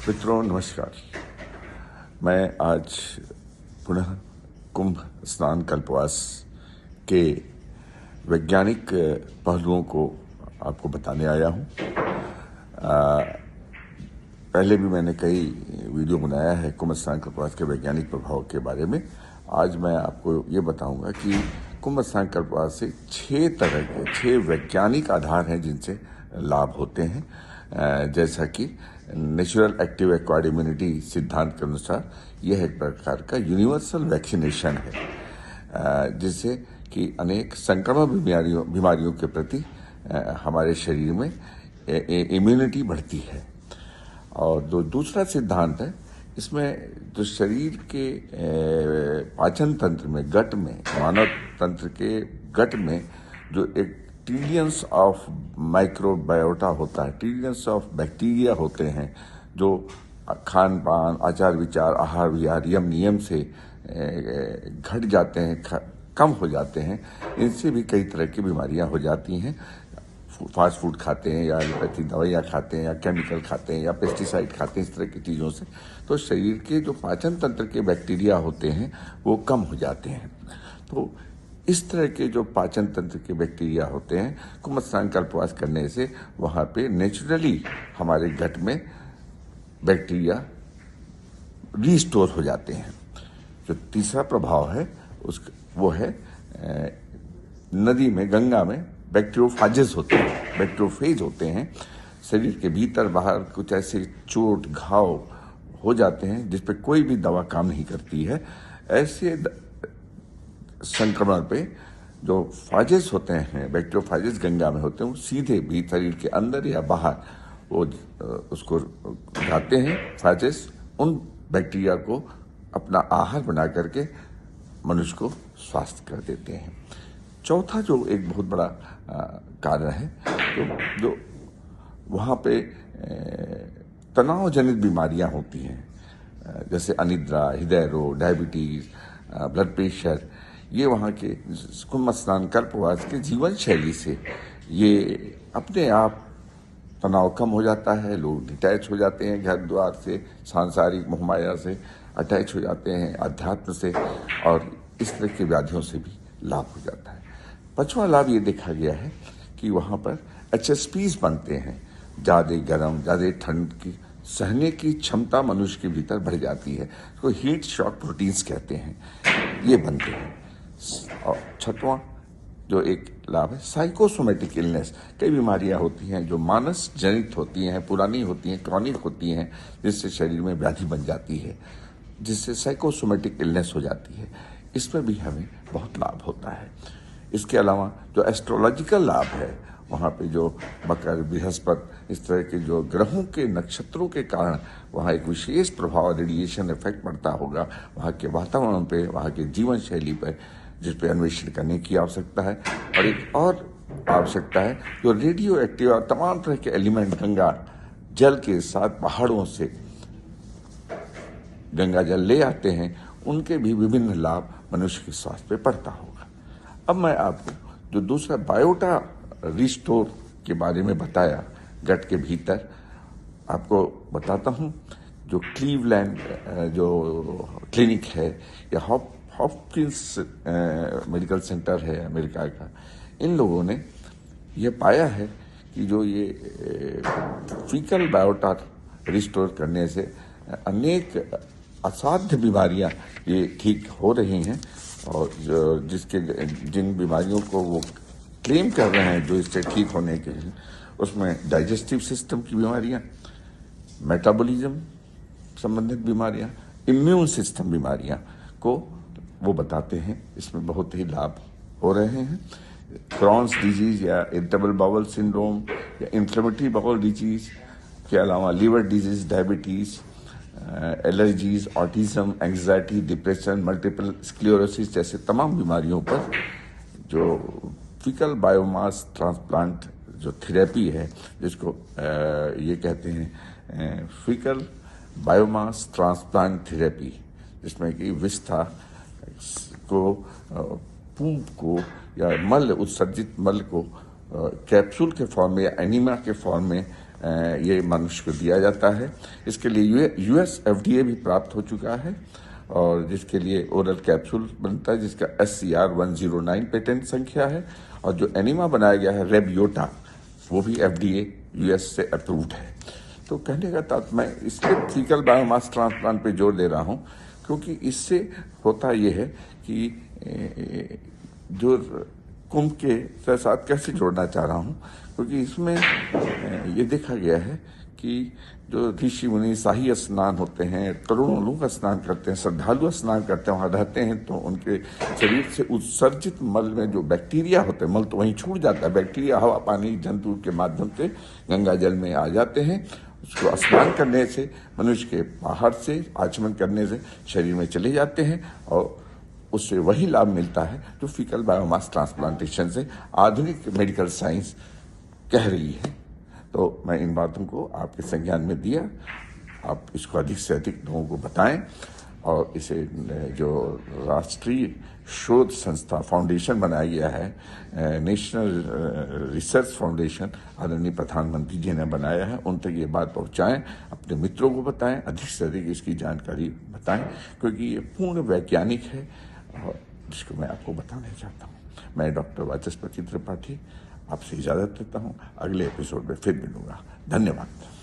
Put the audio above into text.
मित्रों नमस्कार। मैं आज पुनः कुंभ स्नान कल्पवास के वैज्ञानिक पहलुओं को आपको बताने आया हूँ। पहले भी मैंने कई वीडियो बनाया है कुंभ स्नान कल्पवास के वैज्ञानिक प्रभाव के बारे में। आज मैं आपको ये बताऊंगा कि कुंभ स्नान कल्पवास से 6 वैज्ञानिक आधार हैं जिनसे लाभ होते हैं। जैसा कि नेचुरल एक्टिव एक्वायर्ड इम्यूनिटी सिद्धांत के अनुसार यह एक प्रकार का यूनिवर्सल वैक्सीनेशन है, जिससे कि अनेक संक्रामक बीमारियों के प्रति हमारे शरीर में इम्यूनिटी बढ़ती है। और जो दूसरा सिद्धांत है, इसमें जो शरीर के पाचन तंत्र में, गट में, मानव तंत्र के गट में जो एक ट्रिलियंस ऑफ माइक्रोबायोटा होता है, ट्रिलियंस ऑफ बैक्टीरिया होते हैं जो खान पान, आचार विचार, आहार विहार, यम नियम से घट जाते हैं, कम हो जाते हैं। इनसे भी कई तरह की बीमारियां हो जाती हैं। फास्ट फूड खाते हैं या एलोपैथी दवाइयाँ खाते हैं या केमिकल खाते हैं या पेस्टिसाइड खाते हैं, इस तरह की चीज़ों से तो शरीर के जो पाचन तंत्र के बैक्टीरिया होते हैं वो कम हो जाते हैं। तो इस तरह के जो पाचन तंत्र के बैक्टीरिया होते हैं, कुंभ स्नान कल्पवास करने से वहाँ पे नेचुरली हमारे गट में बैक्टीरिया रीस्टोर हो जाते हैं। जो तीसरा प्रभाव है वो है नदी में, गंगा में बैक्टीरियोफाजेस होते हैं, बैक्टीरियोफेज होते हैं। शरीर के भीतर बाहर कुछ ऐसे चोट घाव हो जाते हैं जिस पे कोई भी दवा काम नहीं करती है। ऐसे संक्रमण पे जो फाजेस होते हैं, बैक्टीरियोफाजेस गंगा में होते हैं, वो सीधे भी शरीर के अंदर या बाहर वो उसको जाते हैं। फाजेस उन बैक्टीरिया को अपना आहार बना करके मनुष्य को स्वस्थ कर देते हैं। चौथा जो एक बहुत बड़ा कारण है, तो जो वहाँ पे तनाव जनित बीमारियाँ होती हैं, जैसे अनिद्रा, हृदय रोग, डायबिटीज, ब्लड प्रेशर, ये वहाँ के कुंभ स्नान कल्पवास के जीवन शैली से ये अपने आप तनाव कम हो जाता है। लोग डिटैच हो जाते हैं घर द्वार से, सांसारिक मोहमाया से अटैच हो जाते हैं, अध्यात्म से, और इस तरह की व्याधियों से भी लाभ हो जाता है। पांचवा लाभ ये देखा गया है कि वहाँ पर HSPs बनते हैं। ज़्यादा गर्म, ज़्यादा ठंड की सहने की क्षमता मनुष्य के भीतर बढ़ जाती है, इसको हीट शॉक प्रोटीन्स कहते हैं, ये बनते हैं। और छठवां जो एक लाभ है, साइकोसोमेटिक इलनेस। कई बीमारियां होती हैं जो मानस जनित होती हैं, पुरानी होती हैं, क्रॉनिक होती हैं, जिससे शरीर में व्याधि बन जाती है, जिससे साइकोसोमेटिक इलनेस हो जाती है। इसमें भी हमें बहुत लाभ होता है। इसके अलावा जो एस्ट्रोलॉजिकल लाभ है, वहाँ पे जो मकर, बृहस्पति, इस तरह के जो ग्रहों के, नक्षत्रों के कारण वहाँ एक विशेष प्रभाव, रेडिएशन इफेक्ट पड़ता होगा वहाँ के वातावरण पे, वहाँ के जीवन शैली पर, जिस पे अन्वेषण करने की आवश्यकता है। और एक और आवश्यकता है, जो रेडियो एक्टिव और तमाम तरह के एलिमेंट गंगा जल के साथ पहाड़ों से गंगा जल ले आते हैं, उनके भी विभिन्न लाभ मनुष्य के स्वास्थ्य पे पड़ता होगा। अब मैं आपको जो दूसरा बायोटा रिस्टोर के बारे में बताया, गट के भीतर, आपको बताता हूँ। जो क्लीवलैंड जो क्लिनिक है या हॉपकिंस मेडिकल सेंटर है अमेरिका का, इन लोगों ने ये पाया है कि जो ये फीकल बायोटा रिस्टोर करने से अनेक असाध्य बीमारियां ये ठीक हो रही हैं। और जिन बीमारियों को वो क्लेम कर रहे हैं जो इससे ठीक होने के लिए, उसमें डाइजेस्टिव सिस्टम की बीमारियां, मेटाबॉलिज्म संबंधित बीमारियां, इम्यून सिस्टम बीमारियां को वो बताते हैं। इसमें बहुत ही लाभ हो रहे हैं। क्रॉन्स डिजीज या इरिटेबल बाउल सिंड्रोम या इन्फ्लेमेटरी बाउल डिजीज के अलावा liver disease, diabetes, allergies, autism, anxiety, depression, multiple sclerosis जैसे तमाम बीमारियों पर जो फीकल बायोमास ट्रांसप्लांट जो थेरेपी है, जिसको ये कहते हैं फीकल बायोमास ट्रांसप्लांट थेरेपी, जिसमें कि विस्था को, पूप को या मल, उत्सर्जित मल को कैप्सूल के फॉर्म में या एनीमा के फॉर्म में ये मनुष्य को दिया जाता है। इसके लिए यूएस एफडीए भी प्राप्त हो चुका है और जिसके लिए ओरल कैप्सूल बनता है जिसका SCR 109 पेटेंट संख्या है। और जो एनिमा बनाया गया है रेबियोटा, वो भी FDA यूएस से अप्रूव्ड है। तो कहने का तात्पर्य मैं इसके फीकल बायोमास ट्रांसप्लांट पे जोर दे रहा हूँ क्योंकि इससे होता ये है कि जो कुंभ के साथ कैसे जोड़ना चाह रहा हूँ, क्योंकि इसमें ये देखा गया है कि जो ऋषि मुनि शाही स्नान होते हैं, करोड़ों लोग स्नान करते हैं, श्रद्धालु स्नान करते हैं, वहाँ रहते हैं, तो उनके शरीर से उत्सर्जित मल में जो बैक्टीरिया होते हैं, मल तो वहीं छूट जाता है, बैक्टीरिया हवा पानी जंतु के माध्यम से गंगा जल में आ जाते हैं। उसको स्नान करने से, मनुष्य के बाहर से आचमन करने से शरीर में चले जाते हैं और उससे वही लाभ मिलता है जो फीकल बायोमास ट्रांसप्लांटेशन से आधुनिक मेडिकल साइंस कह रही है। तो मैं इन बातों को आपके संज्ञान में दिया, आप इसको अधिक से अधिक लोगों को बताएं और इसे जो राष्ट्रीय शोध संस्था फाउंडेशन बनाया गया है, नेशनल रिसर्च फाउंडेशन, आदरणीय प्रधानमंत्री जी ने बनाया है, उन तक ये बात पहुंचाएं, अपने मित्रों को बताएं, अधिक से अधिक इसकी जानकारी बताएं, क्योंकि ये पूर्ण वैज्ञानिक है और जिसको मैं आपको बताना चाहता हूँ। मैं डॉक्टर वाचस्पति त्रिपाठी आपसे इजाज़त लेता हूँ, अगले एपिसोड में फिर मिलूंगा। धन्यवाद।